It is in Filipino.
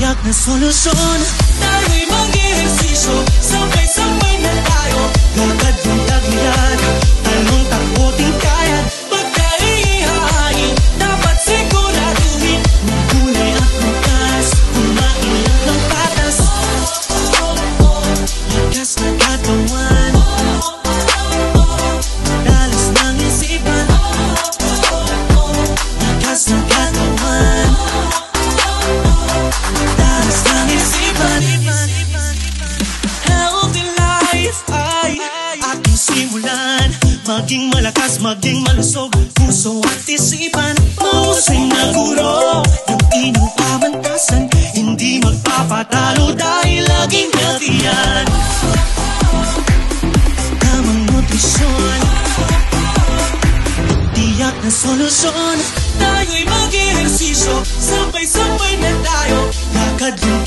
Tiyak na solusyon, tayo'y mag-ehersisyo, sabay-sabay na tayo. Lakad yung tagiliran, anong takbo tingkayan. Pagka-ihahain, dapat siguraduhin, magkulay at matas, kumain lang ng patas. Lakas na katawan, madalas ng isipan. Lakas na katawan, madalas ng isipan. Healthy life ay ating simulan, maging malakas, maging malusog, puso at isipan. Mahusay na guro ng inyong pamantasan, hindi magpapatalo dahil laging healthy yan. Tamang nutrisyon, tiyak na solusyon. Tayo'y mag-ehersisyo, sabay-sabay na tayo. Lakad yung